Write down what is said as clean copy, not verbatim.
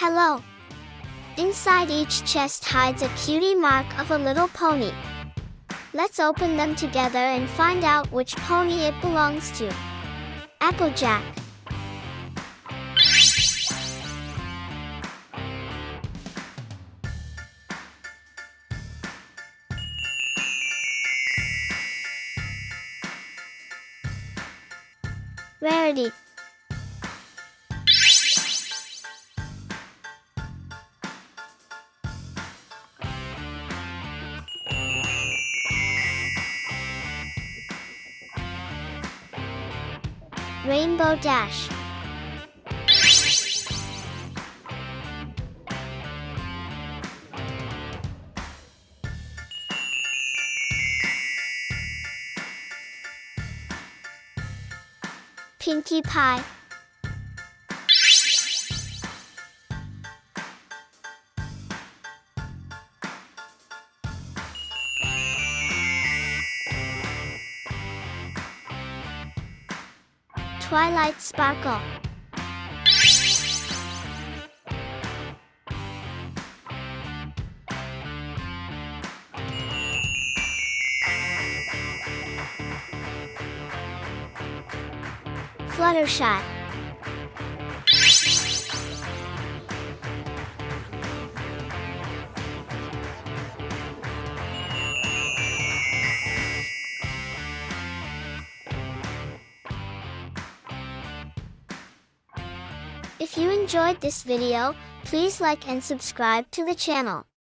Hello! Inside each chest hides a cutie mark of a little pony. Let's open them together and find out which pony it belongs to. Applejack. Rarity. Rainbow Dash. Pinkie Pie. Twilight Sparkle. Fluttershy. If you enjoyed this video, please like and subscribe to the channel.